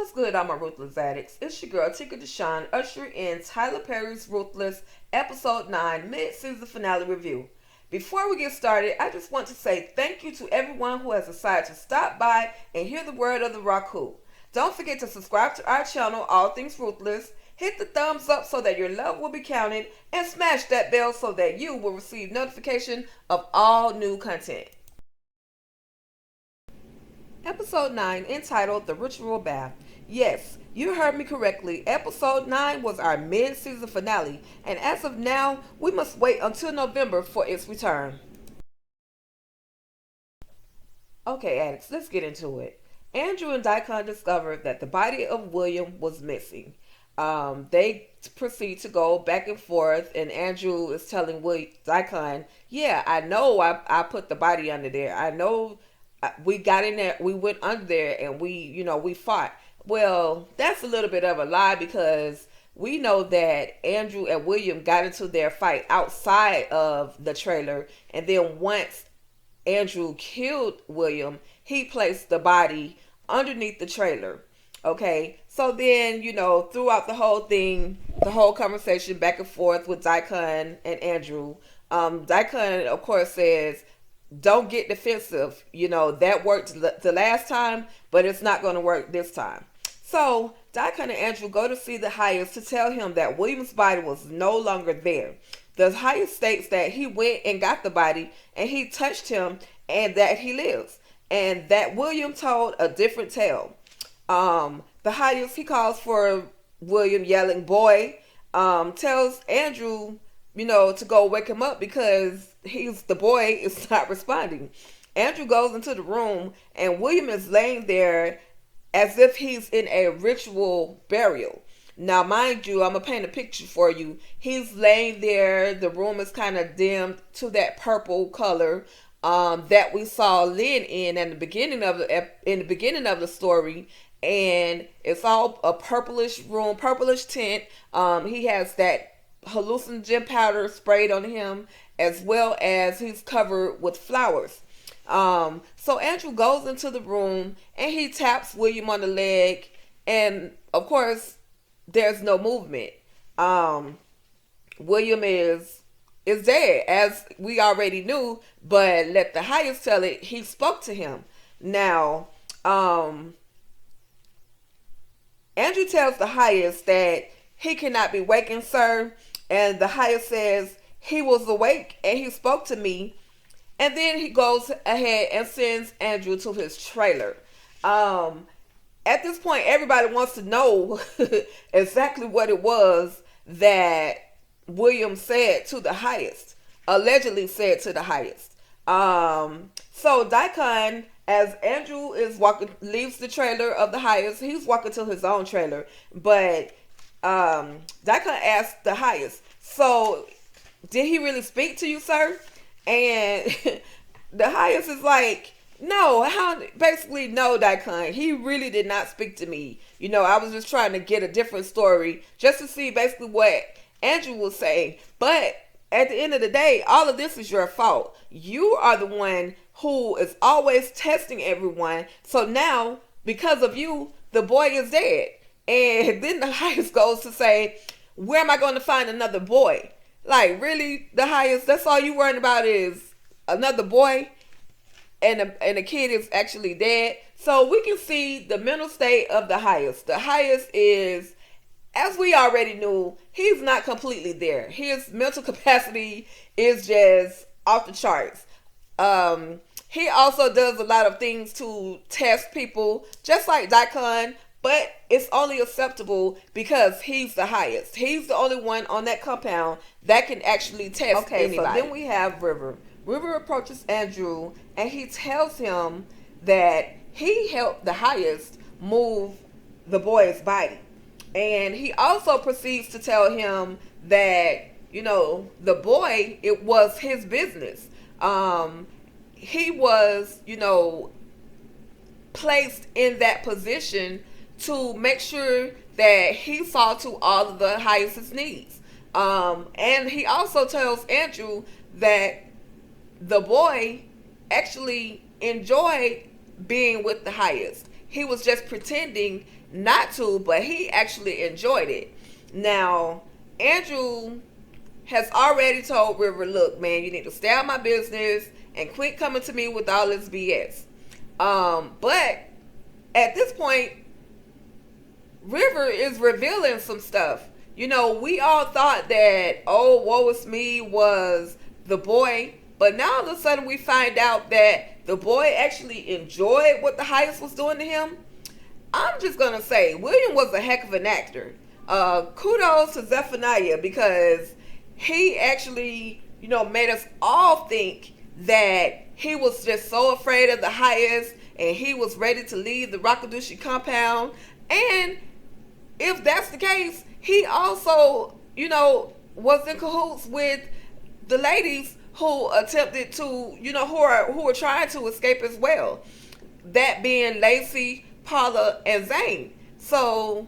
What's good, all my Ruthless addicts? It's your girl, Tika Deshawn, usher in Tyler Perry's Ruthless Episode 9 Midseason Finale Review. Before we get started, I just want to say thank you to everyone who has decided to stop by and hear the word of the Raku. Don't forget to subscribe to our channel, All Things Ruthless, hit the thumbs up so that your love will be counted, and smash that bell so that you will receive notification of all new content. Episode 9, entitled The Ritual Bath. Yes, you heard me correctly. Episode 9 was our mid-season finale, and as of now, we must wait until November for its return. Okay, addicts, let's get into it. Andrew and Daikon discovered that the body of William was missing. They proceed to go back and forth, and Andrew is telling Daikon, yeah, I know I put the body under there. I know we got in there, we went under there, and we fought. Well, that's a little bit of a lie, because we know that Andrew and William got into their fight outside of the trailer, and then once Andrew killed William, he placed the body underneath the trailer. Okay, so then, throughout the whole thing, the whole conversation back and forth with Daikon and Andrew, Daikon, of course, says, don't get defensive. That worked the last time, but it's not going to work this time. So Daikon and Andrew go to see the Highest to tell him that William's body was no longer there. The Highest states that he went and got the body, and he touched him, and that he lives, and that William told a different tale. The Highest, he calls for William, yelling, boy, tells Andrew, to go wake him up because the boy is not responding. Andrew goes into the room, and William is laying there as if he's in a ritual burial. Now, mind you, I'm going to paint a picture for you. He's laying there. The room is kind of dimmed to that purple color that we saw Lynn in the beginning of the story. And it's all a purplish room, purplish tint. He has that hallucinogen powder sprayed on him, as well as he's covered with flowers. So Andrew goes into the room, and he taps William on the leg, and of course there's no movement. William is dead, as we already knew, but let the Highest tell it, he spoke to him. Now Andrew tells the Highest that he cannot be wakened, sir, and the Highest says he was awake and he spoke to me. And then he goes ahead and sends Andrew to his trailer. At this point, everybody wants to know exactly what it was that William said to the Highest, allegedly said to the Highest. So Daikon, as Andrew leaves the trailer of the Highest, he's walking to his own trailer. But Daikon asked the Highest, so did he really speak to you, sir? And the Highest is like, no, basically, no, Daikon, he really did not speak to me. I was just trying to get a different story just to see basically what Andrew was saying. But at the end of the day, all of this is your fault. You are the one who is always testing everyone. So now, because of you, the boy is dead. And then the Highest goes to say, where am I going to find another boy? Like, really, the Highest, that's all you worrying about is another boy, and the kid is actually dead. So we can see the mental state of the Highest. The Highest is, as we already knew, he's not completely there. His mental capacity is just off the charts. He also does a lot of things to test people, just like Daikon, but it's only acceptable because he's the Highest. He's the only one on that compound that can actually test anybody. So then we have River. River approaches Andrew, and he tells him that he helped the Highest move the boy's body. And he also proceeds to tell him that, the boy, it was his business. He was, placed in that position to make sure that he saw to all of the Highest's needs. And he also tells Andrew that the boy actually enjoyed being with the Highest. he was just pretending not to, but he actually enjoyed it. Now, Andrew has already told River, look, man, you need to stay out of my business and quit coming to me with all this BS. But at this point, River is revealing some stuff. You know, we all thought that, oh, woe is me was the boy. But now all of a sudden we find out that the boy actually enjoyed what the highest was doing to him. I'm just going to say, William was a heck of an actor. Kudos to Zephaniah, because he actually, you know, made us all think that he was just so afraid of the highest and he was ready to leave the Rakadushi compound. And if that's the case, he also, you know, was in cahoots with the ladies who attempted to, you know, who were trying to escape as well. That being Lacey, Paula, and Zane. So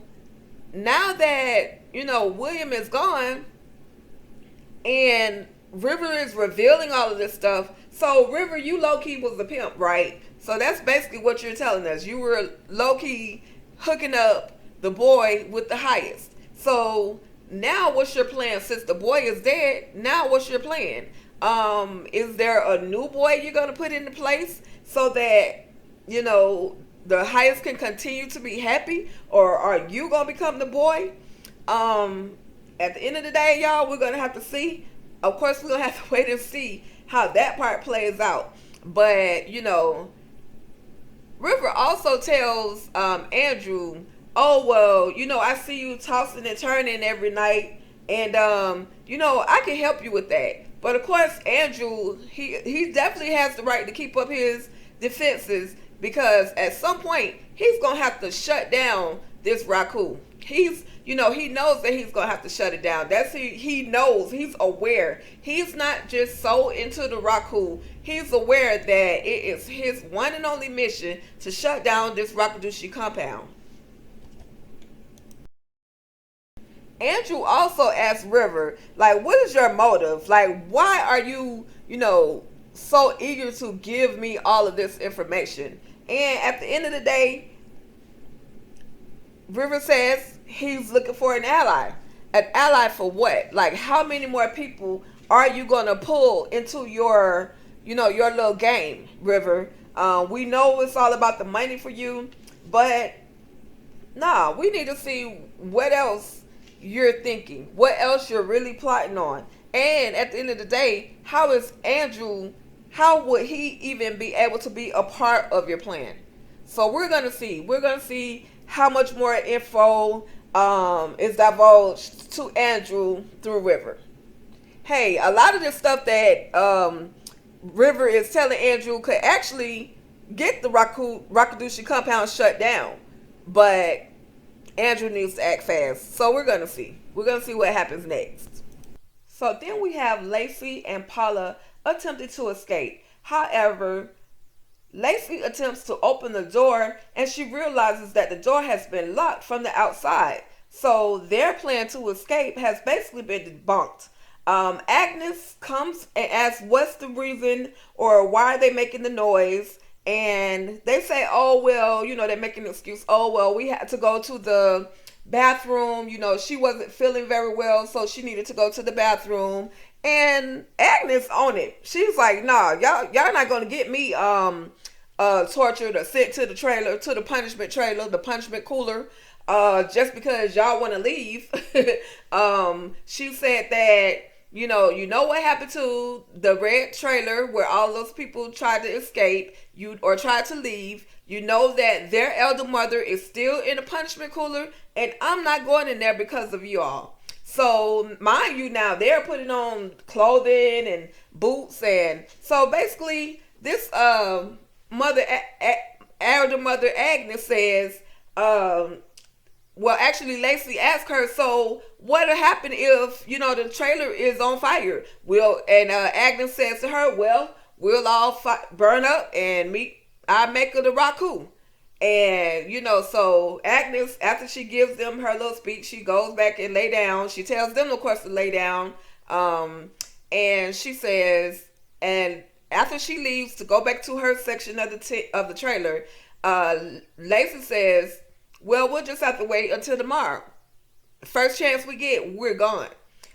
now that, you know, William is gone and River is revealing all of this stuff. So River, you low-key was the pimp, right? So that's basically what you're telling us. You were low-key hooking up the boy with the highest. So now what's your plan? Since the boy is dead, now what's your plan? Is there a new boy you're going to put into place so that, you know, the highest can continue to be happy? Or are you going to become the boy? At the end of the day, y'all, we're going to have to see. Of course, we're going to have to wait and see how that part plays out. But, you know, River also tells Andrew, oh, well, you know, I see you tossing and turning every night. And, you know, I can help you with that. But, of course, Andrew, he definitely has the right to keep up his defenses, because at some point, he's going to have to shut down this Raku. You know, he knows that he's going to have to shut it down. He knows, he's aware. He's not just so into the Raku. He's aware that it is his one and only mission to shut down this Rakadushi compound. Andrew also asked River, like, what is your motive? Like, why are you, you know, so eager to give me all of this information? And at the end of the day, River says he's looking for an ally. An ally for what? Like, how many more people are you going to pull into your, you know, your little game, River? We know it's all about the money for you, but nah, we need to see what else you're thinking, what else you're really plotting on. And at the end of the day, how would he even be able to be a part of your plan? So we're going to see how much more info is divulged to Andrew through River. Hey, a lot of this stuff that River is telling Andrew could actually get the Rakadushi compound shut down, but Andrew needs to act fast. So we're going to see. We're going to see what happens next. So then we have Lacey and Paula attempting to escape. However, Lacey attempts to open the door and she realizes that the door has been locked from the outside. So their plan to escape has basically been debunked. Agnes comes and asks what's the reason or why are they making the noise. And they say, oh, well, you know, they're making an excuse. Oh, well, we had to go to the bathroom. You know, she wasn't feeling very well, so she needed to go to the bathroom. And Agnes on it. She's like, nah, y'all not going to get me tortured or sent to the trailer, to the punishment trailer, the punishment cooler, just because y'all want to leave. She said that, you know what happened to the red trailer where all those people tried to escape or tried to leave. You know that their elder mother is still in the punishment cooler, and I'm not going in there because of you all. So mind you, now they're putting on clothing and boots, and so basically this elder mother Agnes says, well, actually, Lacey asked her, so what'll happen if, you know, the trailer is on fire? And Agnes says to her, well, we'll all burn up and I make her the Raku. And, you know, so Agnes, after she gives them her little speech, she goes back and lay down. She tells them, of course, to lay down. And she says, and after she leaves to go back to her section of the trailer, Lacey says, well, we'll just have to wait until tomorrow. First chance we get, we're gone.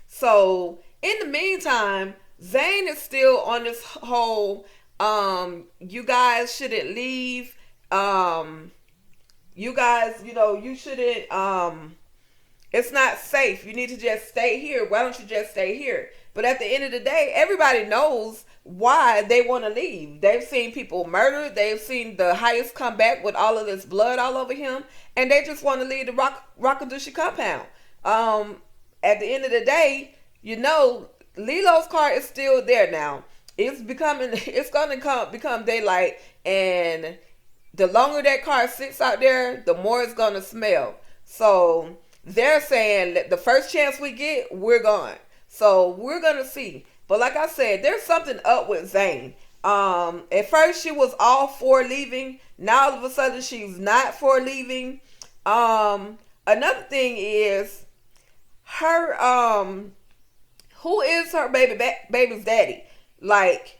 So in the meantime, Zane is still on this whole you guys shouldn't leave. You guys, you shouldn't it's not safe. You need to just stay here. Why don't you just stay here? But at the end of the day, everybody knows why they want to leave. They've seen people murdered. They've seen the highest come back with all of this blood all over him. And they just want to leave the Rockadushi compound. At the end of the day, Lilo's car is still there now. It's going to become daylight. And the longer that car sits out there, the more it's going to smell. So they're saying that the first chance we get, we're gone. So we're going to see. But like I said, there's something up with Zane. At first she was all for leaving. Now all of a sudden she's not for leaving. Another thing is her, who is her baby's daddy? Like,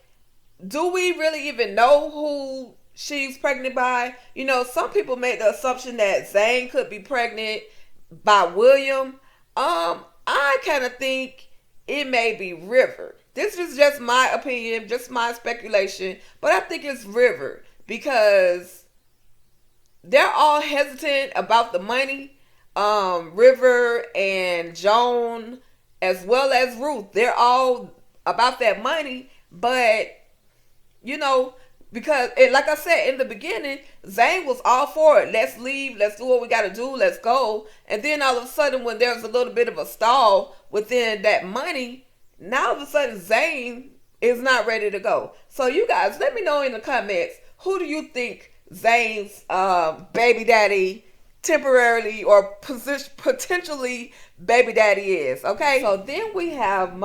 do we really even know who she's pregnant by? Some people make the assumption that Zane could be pregnant by William. I kind of think it may be River. This is just my opinion, just my speculation, but I think it's River because they're all hesitant about the money. River and Joan, as well as Ruth, they're all about that money, but because, like I said in the beginning, Zane was all for it. Let's leave. Let's do what we got to do. Let's go. And then all of a sudden, when there's a little bit of a stall within that money, now all of a sudden Zane is not ready to go. So you guys, let me know in the comments, who do you think Zane's baby daddy temporarily or potentially baby daddy is? Okay. So then we have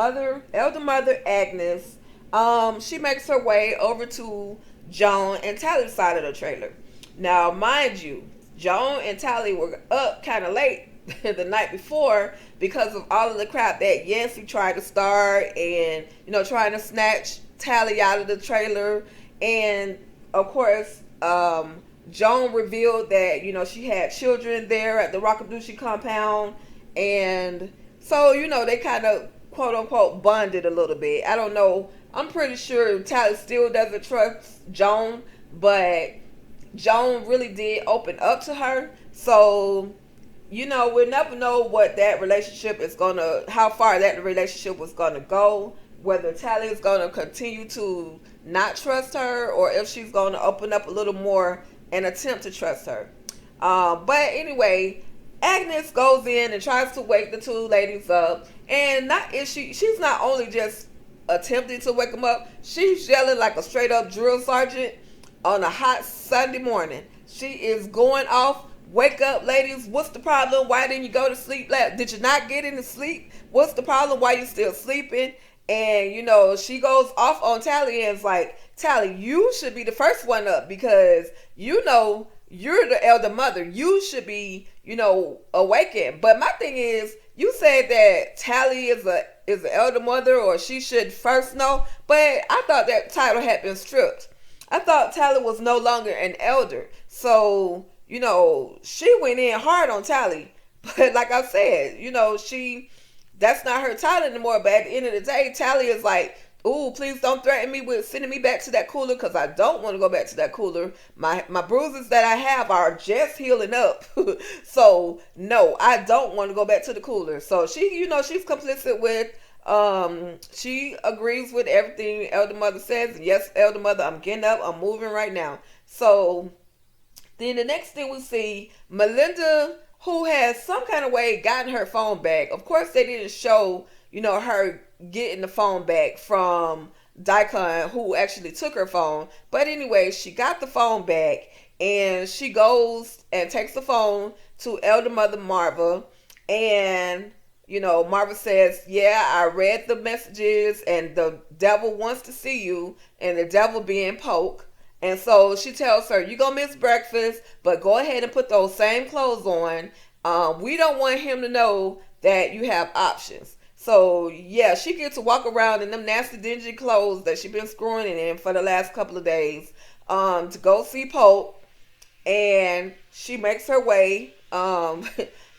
elder mother Agnes. She makes her way over to Joan and Tally's side of the trailer. Now, mind you, Joan and Tally were up kind of late the night before because of all of the crap that Yancy tried to start and, trying to snatch Tally out of the trailer. And, of course, Joan revealed that, she had children there at the Rockadushi compound. And so, they kind of, quote unquote, bonded a little bit. I don't know. I'm pretty sure Tally still doesn't trust Joan, but Joan really did open up to her. So, we'll never know what that relationship is how far that relationship was gonna go. Whether Tally is gonna continue to not trust her, or if she's gonna open up a little more and attempt to trust her. But anyway, Agnes goes in and tries to wake the two ladies up, and she's not only just attempting to wake them up, she's yelling like a straight up drill sergeant on a hot Sunday morning. She is going off. Wake up, ladies. What's the problem? Why didn't you go to sleep? Did you not get any sleep? What's the problem? Why you still sleeping? And she goes off on Tally and is like, Tally, you should be the first one up because you're the elder mother. You should be awakened. But my thing is, you said that Tally is an elder mother, or she should first know, but I thought that title had been stripped. I thought Tally was no longer an elder. So, she went in hard on Tally. But like I said, that's not her title anymore. But at the end of the day, Tally is like, ooh, please don't threaten me with sending me back to that cooler, because I don't want to go back to that cooler. My bruises that I have are just healing up. So, no, I don't want to go back to the cooler. So, she, she's complicit with, she agrees with everything Elder Mother says. And yes, Elder Mother, I'm getting up. I'm moving right now. So, then the next thing we see, Melinda, who has some kind of way gotten her phone back. Of course, they didn't show, her getting the phone back from Daikon, who actually took her phone. But anyway, she got the phone back, and she goes and takes the phone to Elder Mother Marva. And, Marva says, yeah, I read the messages, and the devil wants to see you, and the devil being Poke. And so she tells her, you're going to miss breakfast, but go ahead and put those same clothes on. We don't want him to know that you have options. So, yeah, she gets to walk around in them nasty, dingy clothes that she's been screwing in for the last couple of days to go see Pope. and she makes her way.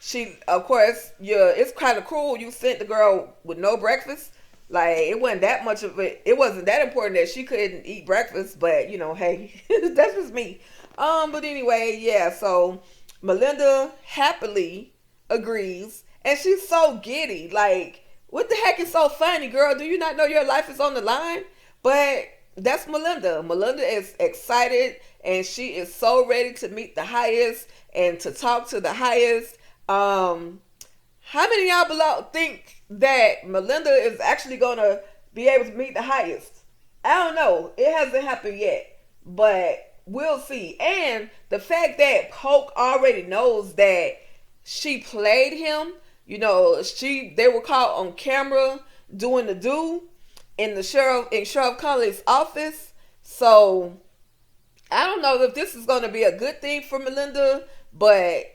She, of course, yeah, it's kind of cruel. You sent the girl with no breakfast. Like, it wasn't that much of it. It wasn't that important that she couldn't eat breakfast. But hey, that's just me. But anyway, yeah. So Melinda happily agrees, and she's so giddy. Like, what the heck is so funny, girl? Do you not know your life is on the line? But that's Melinda. Melinda is excited, and she is so ready to meet the highest and to talk to the highest. How many of y'all think that Melinda is actually gonna be able to meet the highest? I don't know. It hasn't happened yet, but we'll see. And the fact that Polk already knows that she played him, they were caught on camera doing the do in Sheriff Cully's office. So I don't know if this is going to be a good thing for Melinda, but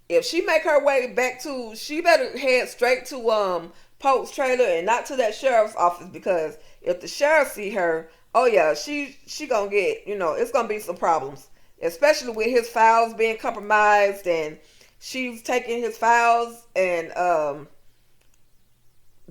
if she make her way back she better head straight to Polk's trailer and not to that sheriff's office, because if the sheriff see her, oh yeah, she gonna get, it's gonna be some problems, especially with his files being compromised, and she's taking his files and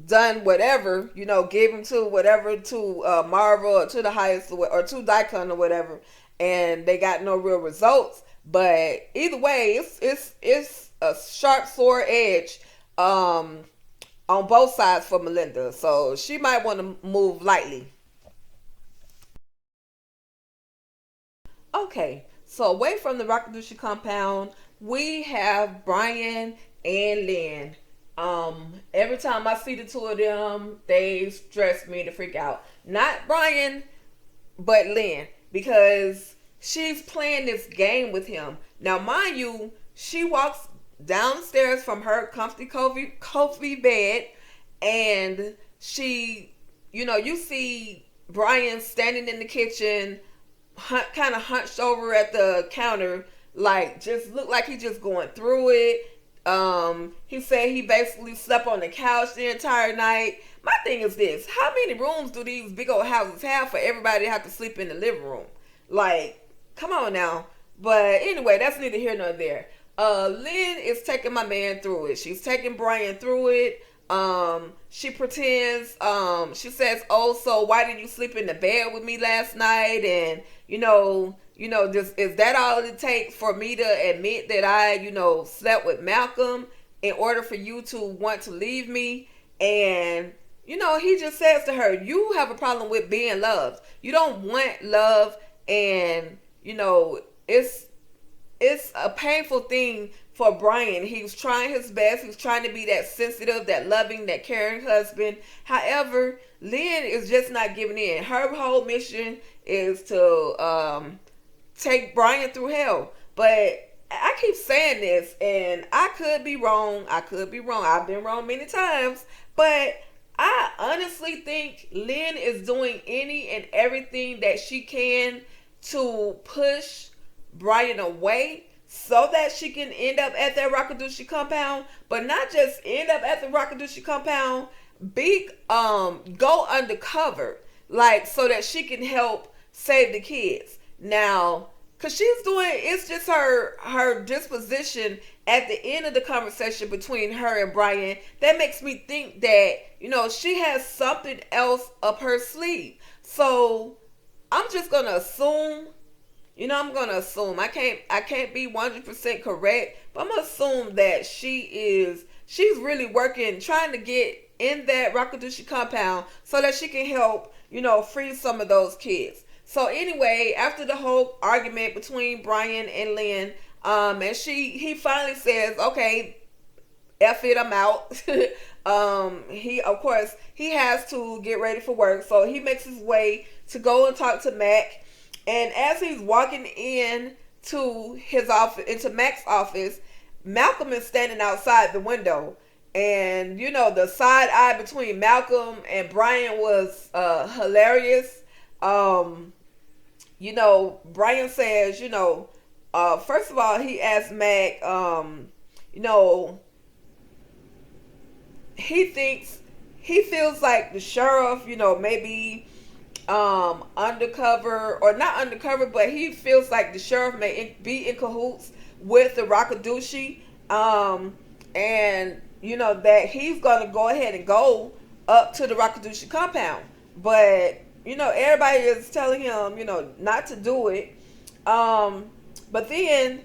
done whatever, gave him to whatever, to Marvel or to the highest, or to Daikon or whatever, and they got no real results. But either way, it's a sharp sword edge on both sides for Melinda, so she might want to move lightly. Okay, so away from the Rakadushi compound, we have Brian and Lynn. Every time I see the two of them, they stress me to freak out. Not Brian, but Lynn, because she's playing this game with him. Now, mind you, she walks downstairs from her comfy, cozy bed, and she, you see Brian standing in the kitchen, kind of hunched over at the counter, like, just looked like he just going through it. He said he basically slept on the couch the entire night. My thing is this: how many rooms do these big old houses have for everybody to have to sleep in the living room? Like, come on now. But anyway, that's neither here nor there. Lynn is taking my man through it. She's taking Brian through it. She pretends, she says, oh, so why did you sleep in the bed with me last night? And, just, is that all it takes for me to admit that I, slept with Malcolm in order for you to want to leave me? And, he just says to her, you have a problem with being loved. You don't want love, and, it's a painful thing for Brian. He's trying his best. He's trying to be that sensitive, that loving, that caring husband. However, Lynn is just not giving in. Her whole mission is to take Brian through hell. But I keep saying this, and I could be wrong. I've been wrong many times. But I honestly think Lynn is doing any and everything that she can to push Brian away so that she can end up at that Rakadushi compound, but not just end up at the Rakadushi compound, go undercover, like, so that she can help save the kids. Now, cause it's just her disposition at the end of the conversation between her and Brian that makes me think that, she has something else up her sleeve. So I'm just gonna assume, I can't be 100% correct, but I'm gonna assume that she's really working, trying to get in that Rakadushi compound so that she can help, free some of those kids. So anyway, after the whole argument between Brian and Lynn, and he finally says, okay, F it, I'm out. He has to get ready for work, so he makes his way to go and talk to Mac. And as he's walking in to his office, into Mac's office, Malcolm is standing outside the window. And, the side eye between Malcolm and Brian was hilarious. Brian says, first of all, he asked Mac, he feels like the sheriff, maybe undercover, or not undercover, but he feels like the sheriff may be in cahoots with the Rakadushi, and that he's gonna go ahead and go up to the Rakadushi compound, but everybody is telling him not to do it, but then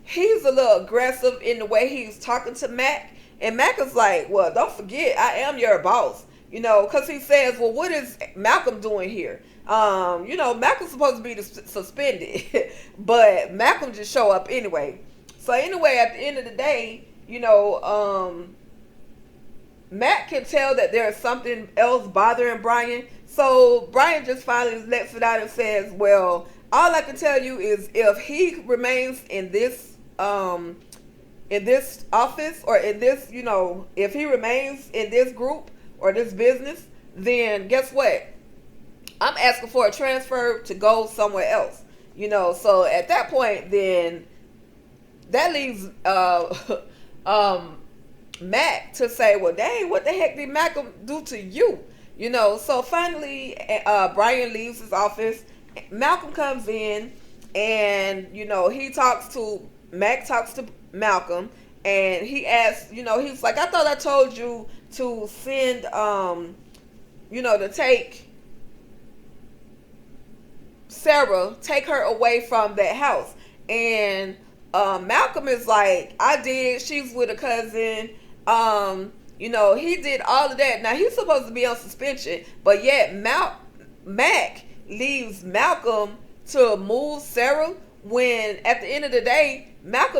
he's a little aggressive in the way he's talking to Mac, and Mac is like, well, don't forget, I am your boss. Because he says, well, what is Malcolm doing here? Malcolm's supposed to be suspended, but Malcolm just show up anyway. So anyway, at the end of the day, Matt can tell that there is something else bothering Brian. So Brian just finally lets it out and says, well, all I can tell you is if he remains in this office, or in this, if he remains in this group or this business, then guess what? I'm asking for a transfer to go somewhere else. So at that point, then that leaves Mac to say, well, dang, what the heck did Malcolm do to you? So finally, Brian leaves his office. Malcolm comes in, and Mac talks to Malcolm, and he asks, he's like, I thought I told you to send, to take Sarah, take her away from that house. And Malcolm is like, I did. She's with a cousin. He did all of that. Now he's supposed to be on suspension, but yet Mac leaves Malcolm to move Sarah, when at the end of the day, Mac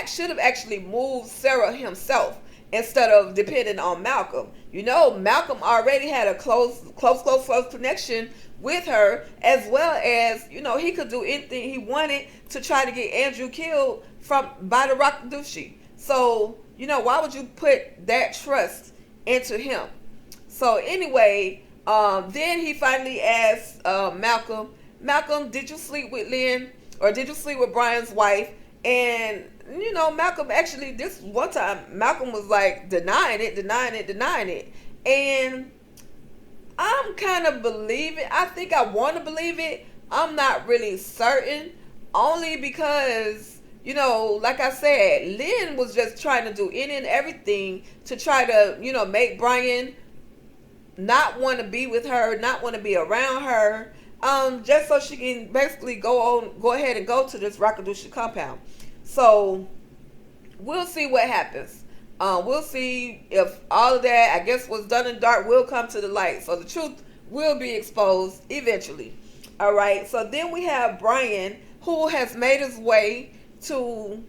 should have actually moved Sarah himself instead of depending on Malcolm. Malcolm already had a close connection with her, as well as, he could do anything he wanted to try to get Andrew killed by the Rakadushi. So, why would you put that trust into him? So anyway, then he finally asked Malcolm, did you sleep with Lynn, or did you sleep with Brian's wife? And Malcolm actually, this one time, Malcolm was like denying it. And I'm kind of believing, I think I want to believe it. I'm not really certain, only because, like I said, Lynn was just trying to do any and everything to try to, make Brian not want to be with her, not want to be around her, just so she can basically go ahead and go to this Rakadushi compound. So we'll see what happens. We'll see if all of that, I guess, was done in dark, will come to the light. So the truth will be exposed eventually. All right. So then we have Brian, who has made his way to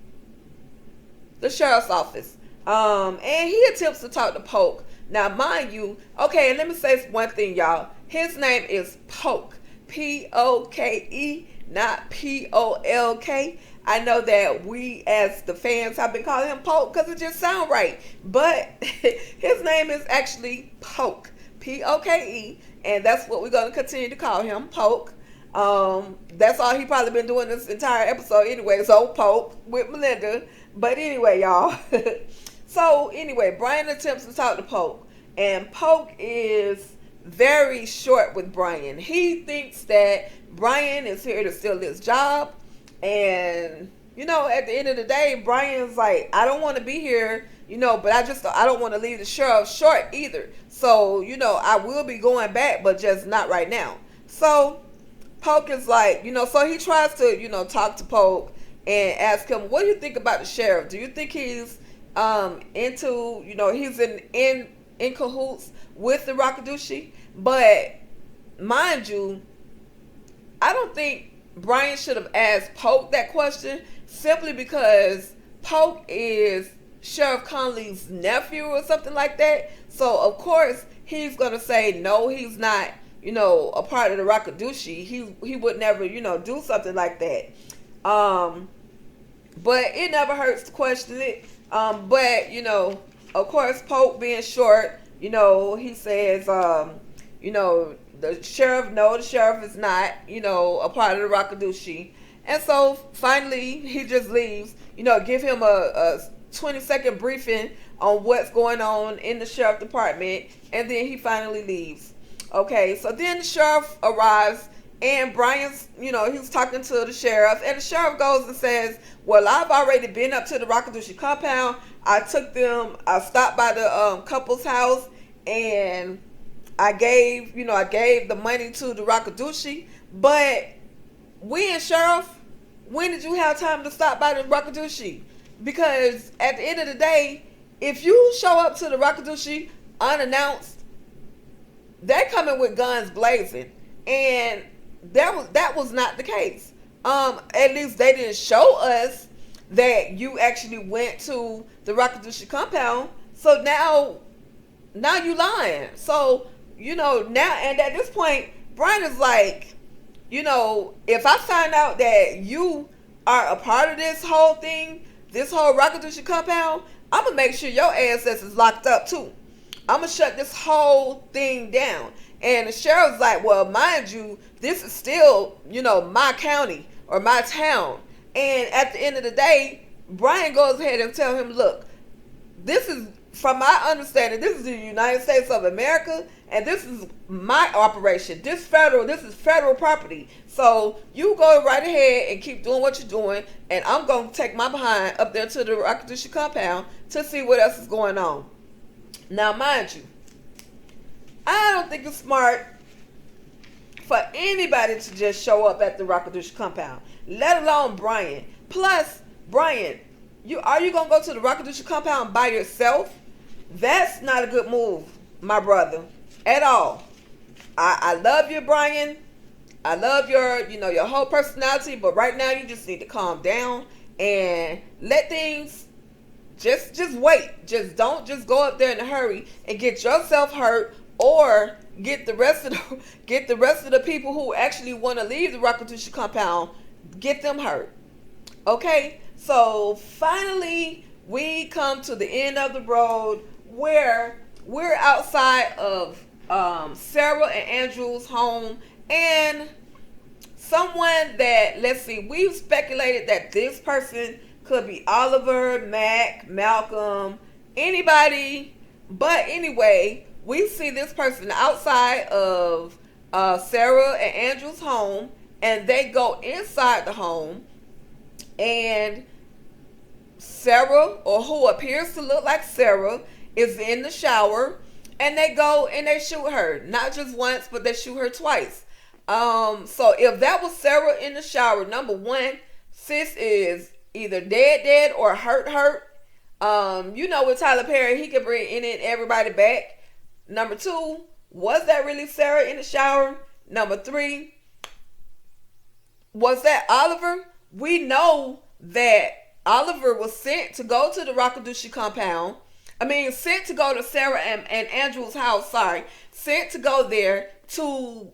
the sheriff's office. And he attempts to talk to Polk. Now, mind you, okay, and let me say one thing, y'all. His name is Polk. P-O-K-E, not P-O-L-K. I know that we, as the fans, have been calling him Polk because it just sounds right. But his name is actually Polk. P-O-K-E. And that's what we're going to continue to call him, Polk. That's all he probably been doing this entire episode anyway. So, Polk with Melinda. But anyway, y'all. So, anyway, Brian attempts to talk to Polk. And Polk is very short with Brian. He thinks that Brian is here to steal his job. And, at the end of the day, Brian's like, I don't want to be here, but I don't want to leave the sheriff short either. So, I will be going back, but just not right now. So, Polk is like, so he tries to, talk to Polk and ask him, what do you think about the sheriff? Do you think he's he's in cahoots with the Rakadushi? But mind you, I don't think Brian should have asked Polk that question, simply because Polk is Sheriff Conley's nephew or something like that. So of course he's gonna say no, he's not, a part of the Rakadushi. He would never, do something like that. But it never hurts to question it. But of course, Polk being short, he says, the sheriff is not, a part of the Rakadushi. And so finally he just leaves, give him a 20-second briefing on what's going on in the sheriff department, and then he finally leaves. Okay, so then the sheriff arrives, and Brian's, he's talking to the sheriff, and the sheriff goes and says, well, I've already been up to the Rakadushi compound. I stopped by the couple's house, and I gave the money to the Rakadushi, but sheriff, when did you have time to stop by the Rakadushi? Because at the end of the day, if you show up to the Rakadushi unannounced, they're coming with guns blazing, and that was not the case. At least they didn't show us that you actually went to the Rakadushi compound. So now you lying. So now, and at this point, Brian is like, if I find out that you are a part of this whole thing, this whole Rakadushi compound, I'm gonna make sure your ass is locked up too. I'm gonna shut this whole thing down. And the sheriff's like, well, mind you, this is still, my county or my town. And at the end of the day, Brian goes ahead and tell him, look, this is, from my understanding, this is the United States of America, and this is my operation. This is federal property. So you go right ahead and keep doing what you're doing, and I'm going to take my behind up there to the Rakadushi compound to see what else is going on. Now, mind you, I don't think it's smart for anybody to just show up at the Rakadushi compound, let alone Brian. Plus, Brian, are you going to go to the Rakadushi compound by yourself? That's not a good move, my brother, at all. I love you, Brian. I love your whole personality, but right now you just need to calm down and let things just wait. Just don't just go up there in a hurry and get yourself hurt, or get the rest of the people who actually want to leave the Rakadushi compound, get them hurt. Okay? So finally we come to the end of the road where we're outside of Sarah and Andrew's home, and someone that, let's see, we've speculated that this person could be Oliver, Mac, Malcolm, anybody. But anyway, we see this person outside of Sarah and Andrew's home, and they go inside the home, and Sarah, or who appears to look like Sarah, is in the shower, and they go and they shoot her. Not just once, but they shoot her twice. So if that was Sarah in the shower, number one, sis is either dead or hurt. With Tyler Perry, he can bring in and everybody back. Number two, was that really Sarah in the shower? Number three, was that Oliver? We know that Oliver was sent to go to the Rakadushi compound. Sent to go to Sarah and Andrew's house, sent to go there to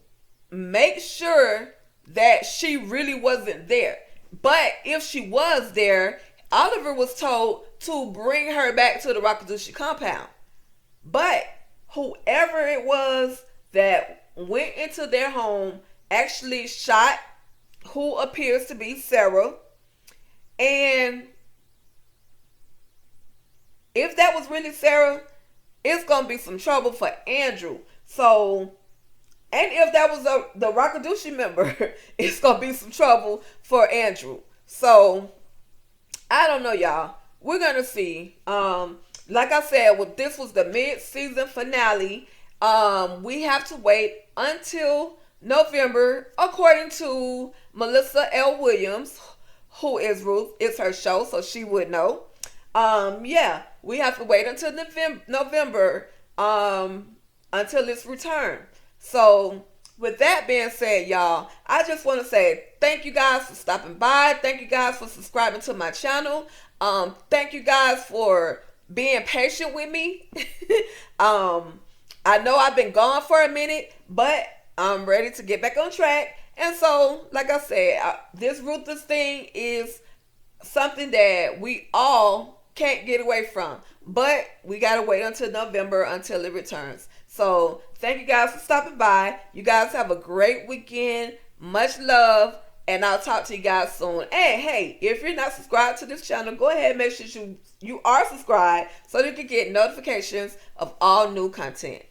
make sure that she really wasn't there. But if she was there, Oliver was told to bring her back to the Rakadushi compound. But whoever it was that went into their home actually shot who appears to be Sarah. And if that was really Sarah, it's going to be some trouble for Andrew. So, and if that was the Rakadushi member, it's going to be some trouble for Andrew. So, I don't know, y'all. We're going to see. Like I said, this was the mid-season finale. We have to wait until November, according to Melissa L. Williams, who is Ruth. It's her show, so she would know. We have to wait until November until its return. So with that being said, y'all, I just want to say thank you guys for stopping by. Thank you guys for subscribing to my channel. Thank you guys for being patient with me. I know I've been gone for a minute, but I'm ready to get back on track. And so, like I said, this Ruthless thing is something that we all can't get away from. But we got to wait until November until it returns. So, thank you guys for stopping by. You guys have a great weekend. Much love. And I'll talk to you guys soon. And hey, if you're not subscribed to this channel, go ahead and make sure you are subscribed so you can get notifications of all new content.